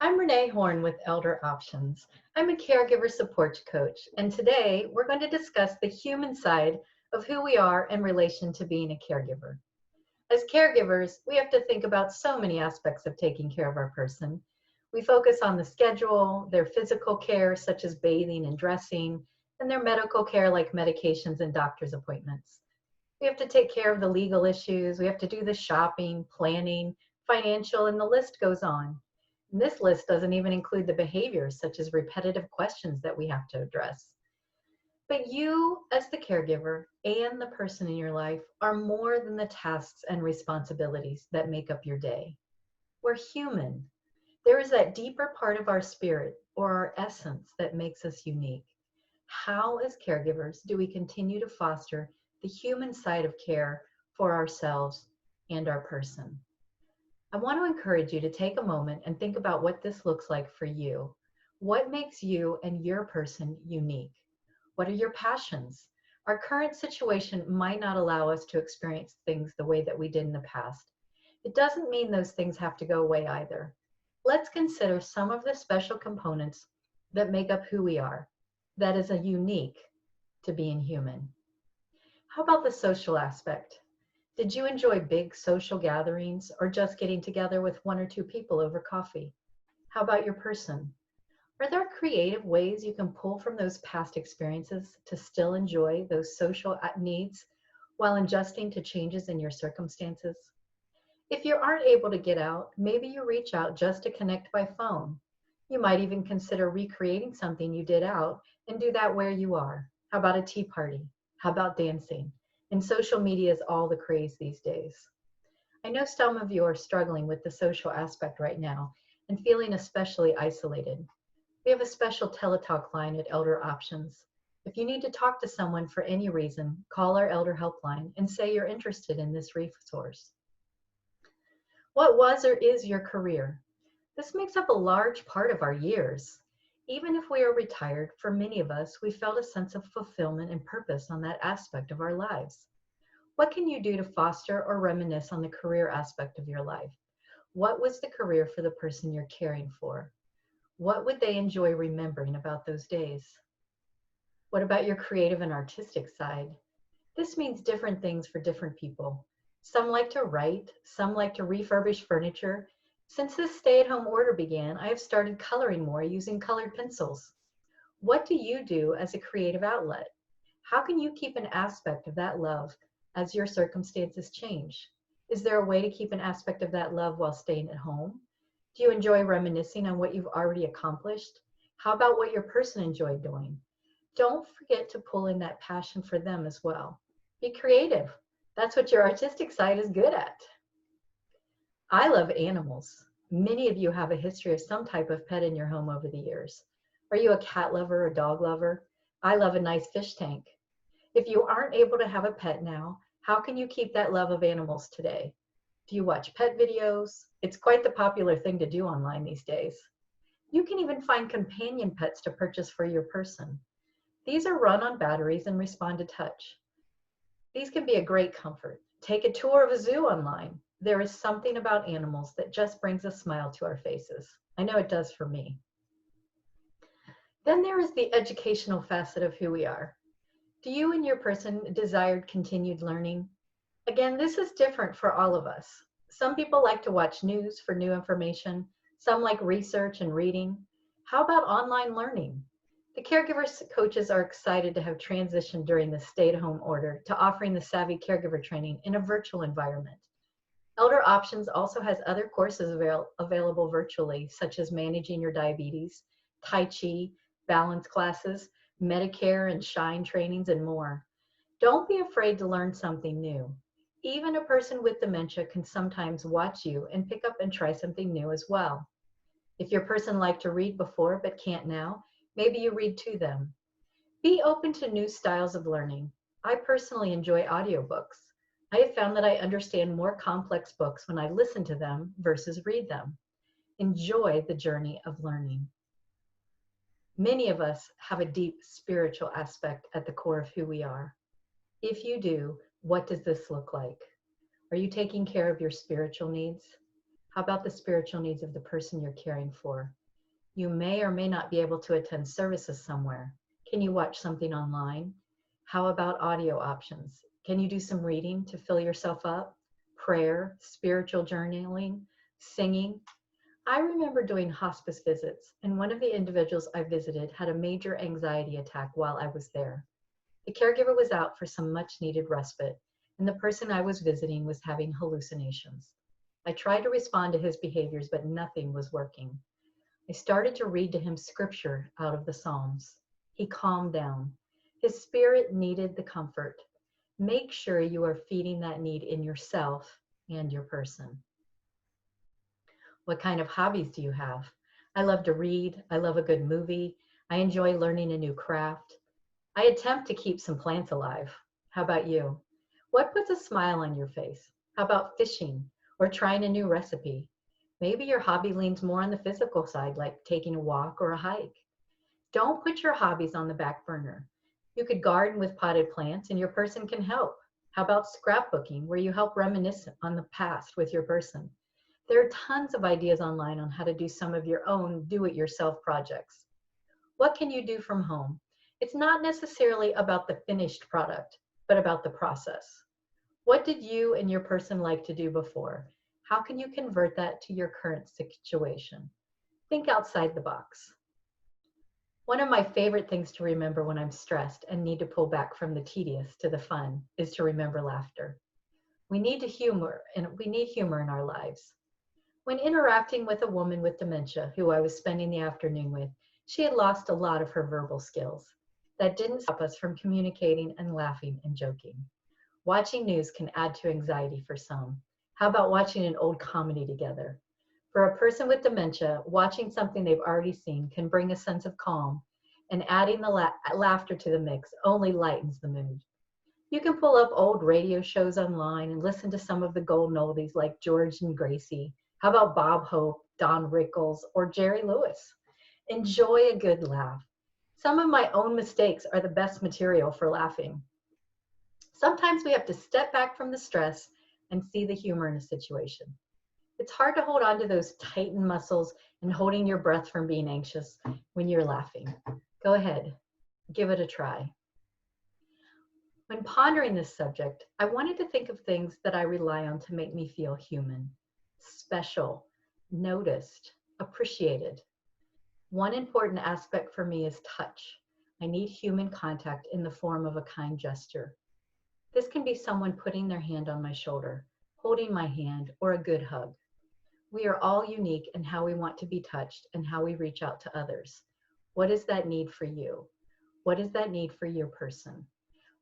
I'm Renee Horne with Elder Options. I'm a caregiver support coach, and today we're going to discuss the human side of who we are in relation to being a caregiver. As caregivers, we have to think about so many aspects of taking care of our person. We focus on the schedule, their physical care, such as bathing and dressing, and their medical care, like medications and doctor's appointments. We have to take care of the legal issues, we have to do the shopping, planning, financial, and the list goes on. And this list doesn't even include the behaviors such as repetitive questions that we have to address. But you, as the caregiver and the person in your life, are more than the tasks and responsibilities that make up your day. We're human. There is that deeper part of our spirit or our essence that makes us unique. How, as caregivers, do we continue to foster the human side of care for ourselves and our person? I want to encourage you to take a moment and think about what this looks like for you. What makes you and your person unique? What are your passions? Our current situation might not allow us to experience things the way that we did in the past. It doesn't mean those things have to go away either. Let's consider some of the special components that make up who we are. That is a unique to being human. How about the social aspect? Did you enjoy big social gatherings or just getting together with one or two people over coffee? How about your person? Are there creative ways you can pull from those past experiences to still enjoy those social needs while adjusting to changes in your circumstances? If you aren't able to get out, maybe you reach out just to connect by phone. You might even consider recreating something you did out and do that where you are. How about a tea party? How about dancing? And social media is all the craze these days. I know some of you are struggling with the social aspect right now and feeling especially isolated. We have a special teletalk line at Elder Options. If you need to talk to someone for any reason, call our Elder Helpline and say you're interested in this resource. What was or is your career? This makes up a large part of our years. Even if we are retired, for many of us, we felt a sense of fulfillment and purpose on that aspect of our lives. What can you do to foster or reminisce on the career aspect of your life? What was the career for the person you're caring for? What would they enjoy remembering about those days? What about your creative and artistic side? This means different things for different people. Some like to write, some like to refurbish furniture. Since this stay-at-home order began, I have started coloring more using colored pencils. What do you do as a creative outlet? How can you keep an aspect of that love as your circumstances change? Is there a way to keep an aspect of that love while staying at home? Do you enjoy reminiscing on what you've already accomplished? How about what your person enjoyed doing? Don't forget to pull in that passion for them as well. Be creative. That's what your artistic side is good at. I love animals. Many of you have a history of some type of pet in your home over the years. Are you a cat lover or dog lover? I love a nice fish tank. If you aren't able to have a pet now, how can you keep that love of animals today? Do you watch pet videos? It's quite the popular thing to do online these days. You can even find companion pets to purchase for your person. These are run on batteries and respond to touch. These can be a great comfort. Take a tour of a zoo online. There is something about animals that just brings a smile to our faces. I know it does for me. Then there is the educational facet of who we are. Do you and your person desire continued learning? Again, this is different for all of us. Some people like to watch news for new information. Some like research and reading. How about online learning? The caregiver coaches are excited to have transitioned during the stay-at-home order to offering the Savvy Caregiver training in a virtual environment. Elder Options also has other courses available virtually, such as managing your diabetes, Tai Chi, balance classes, Medicare and Shine trainings, and more. Don't be afraid to learn something new. Even a person with dementia can sometimes watch you and pick up and try something new as well. If your person liked to read before but can't now, maybe you read to them. Be open to new styles of learning. I personally enjoy audiobooks. I have found that I understand more complex books when I listen to them versus read them. Enjoy the journey of learning. Many of us have a deep spiritual aspect at the core of who we are. If you do, what does this look like? Are you taking care of your spiritual needs? How about the spiritual needs of the person you're caring for? You may or may not be able to attend services somewhere. Can you watch something online? How about audio options? Can you do some reading to fill yourself up? Prayer, spiritual journaling, singing? I remember doing hospice visits, and one of the individuals I visited had a major anxiety attack while I was there. The caregiver was out for some much needed respite, and the person I was visiting was having hallucinations. I tried to respond to his behaviors, but nothing was working. I started to read to him scripture out of the Psalms. He calmed down. His spirit needed the comfort. Make sure you are feeding that need in yourself and your person. What kind of hobbies do you have? I love to read. I love a good movie. I enjoy learning a new craft. I attempt to keep some plants alive. How about you? What puts a smile on your face? How about fishing or trying a new recipe? Maybe your hobby leans more on the physical side, like taking a walk or a hike. Don't put your hobbies on the back burner. You could garden with potted plants and your person can help. How about scrapbooking, where you help reminisce on the past with your person? There are tons of ideas online on how to do some of your own do-it-yourself projects. What can you do from home? It's not necessarily about the finished product, but about the process. What did you and your person like to do before? How can you convert that to your current situation? Think outside the box. One of my favorite things to remember when I'm stressed and need to pull back from the tedious to the fun is to remember laughter. We need humor in our lives. When interacting with a woman with dementia who I was spending the afternoon with, she had lost a lot of her verbal skills. That didn't stop us from communicating and laughing and joking. Watching news can add to anxiety for some. How about watching an old comedy together? For a person with dementia, watching something they've already seen can bring a sense of calm, and adding the laughter to the mix only lightens the mood. You can pull up old radio shows online and listen to some of the golden oldies like George and Gracie. How about Bob Hope, Don Rickles, or Jerry Lewis? Enjoy a good laugh. Some of my own mistakes are the best material for laughing. Sometimes we have to step back from the stress and see the humor in a situation. It's hard to hold on to those tightened muscles and holding your breath from being anxious when you're laughing. Go ahead, give it a try. When pondering this subject, I wanted to think of things that I rely on to make me feel human, special, noticed, appreciated. One important aspect for me is touch. I need human contact in the form of a kind gesture. This can be someone putting their hand on my shoulder, holding my hand, or a good hug. We are all unique in how we want to be touched and how we reach out to others. What is that need for you? What is that need for your person?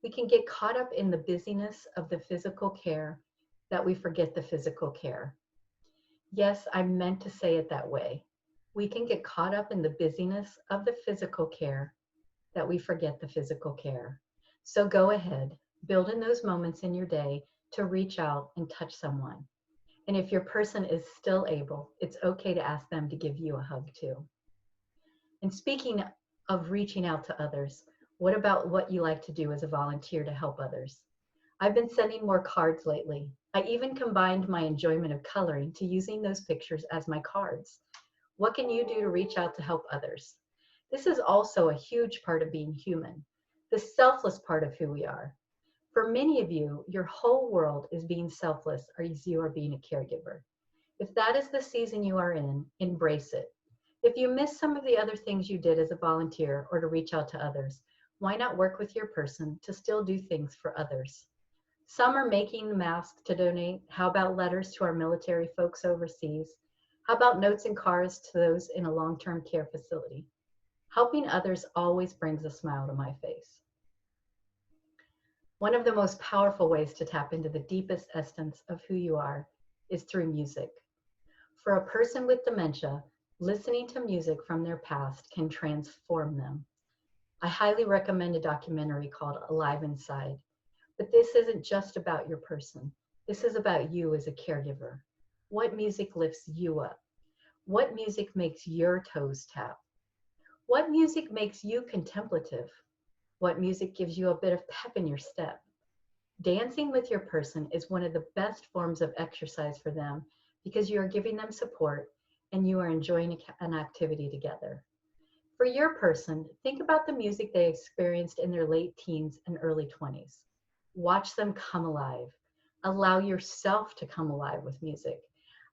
We can get caught up in the busyness of the physical care that we forget the physical care. Yes, I meant to say it that way. We can get caught up in the busyness of the physical care that we forget the physical care. So go ahead, build in those moments in your day to reach out and touch someone. And if your person is still able, it's okay to ask them to give you a hug too. And speaking of reaching out to others, what about what you like to do as a volunteer to help others? I've been sending more cards lately. I even combined my enjoyment of coloring to using those pictures as my cards. What can you do to reach out to help others? This is also a huge part of being human, the selfless part of who we are. For many of you, your whole world is being selfless as you are being a caregiver. If that is the season you are in, embrace it. If you miss some of the other things you did as a volunteer or to reach out to others, why not work with your person to still do things for others? Some are making masks to donate. How about letters to our military folks overseas? How about notes and cards to those in a long-term care facility? Helping others always brings a smile to my face. One of the most powerful ways to tap into the deepest essence of who you are is through music. For a person with dementia, listening to music from their past can transform them. I highly recommend a documentary called Alive Inside. But this isn't just about your person. This is about you as a caregiver. What music lifts you up? What music makes your toes tap? What music makes you contemplative? What music gives you a bit of pep in your step? Dancing with your person is one of the best forms of exercise for them because you are giving them support and you are enjoying an activity together. For your person, think about the music they experienced in their late teens and early 20s. Watch them come alive. Allow yourself to come alive with music.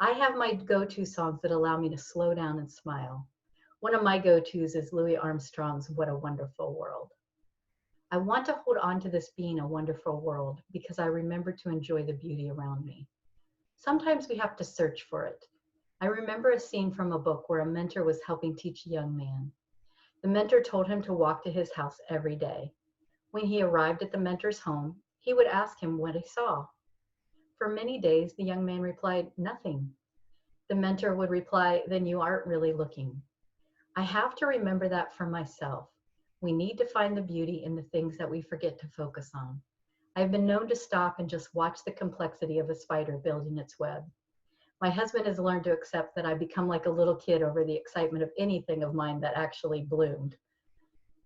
I have my go-to songs that allow me to slow down and smile. One of my go-tos is Louis Armstrong's What a Wonderful World. I want to hold on to this being a wonderful world because I remember to enjoy the beauty around me. Sometimes we have to search for it. I remember a scene from a book where a mentor was helping teach a young man. The mentor told him to walk to his house every day. When he arrived at the mentor's home, he would ask him what he saw. For many days, the young man replied, "Nothing." The mentor would reply, "Then you aren't really looking." I have to remember that for myself. We need to find the beauty in the things that we forget to focus on. I've been known to stop and just watch the complexity of a spider building its web. My husband has learned to accept that I become like a little kid over the excitement of anything of mine that actually bloomed.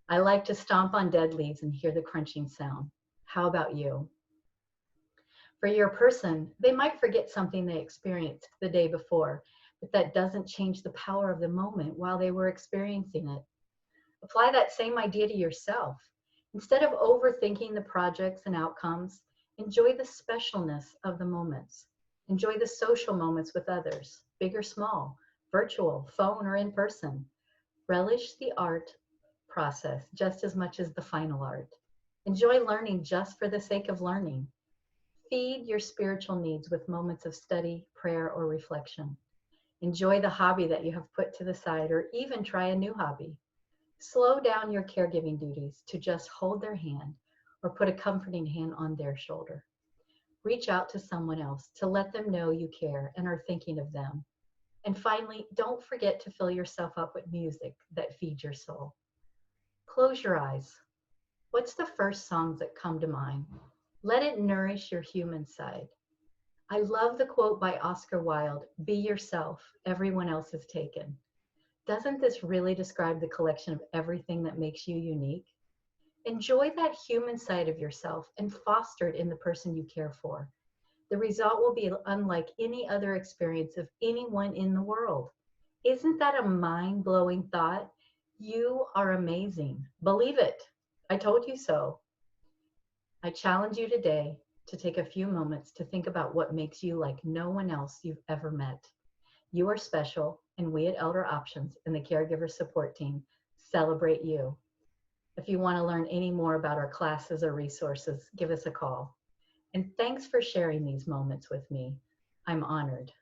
I like to stomp on dead leaves and hear the crunching sound. How about you? For your person, they might forget something they experienced the day before, but that doesn't change the power of the moment while they were experiencing it. Apply that same idea to yourself. Instead of overthinking the projects and outcomes, enjoy the specialness of the moments. Enjoy the social moments with others, big or small, virtual, phone, or in person. Relish the art process just as much as the final art. Enjoy learning just for the sake of learning. Feed your spiritual needs with moments of study, prayer, or reflection. Enjoy the hobby that you have put to the side, or even try a new hobby. Slow down your caregiving duties to just hold their hand or put a comforting hand on their shoulder. Reach out to someone else to let them know you care and are thinking of them. And finally, don't forget to fill yourself up with music that feeds your soul. Close your eyes. What's the first songs that come to mind? Let it nourish your human side. I love the quote by Oscar Wilde, "Be yourself, everyone else is taken." Doesn't this really describe the collection of everything that makes you unique? Enjoy that human side of yourself and foster it in the person you care for. The result will be unlike any other experience of anyone in the world. Isn't that a mind-blowing thought? You are amazing. Believe it. I told you so. I challenge you today to take a few moments to think about what makes you like no one else you've ever met. You are special, and we at Elder Options and the Caregiver Support Team celebrate you. If you want to learn any more about our classes or resources, give us a call. And thanks for sharing these moments with me. I'm honored.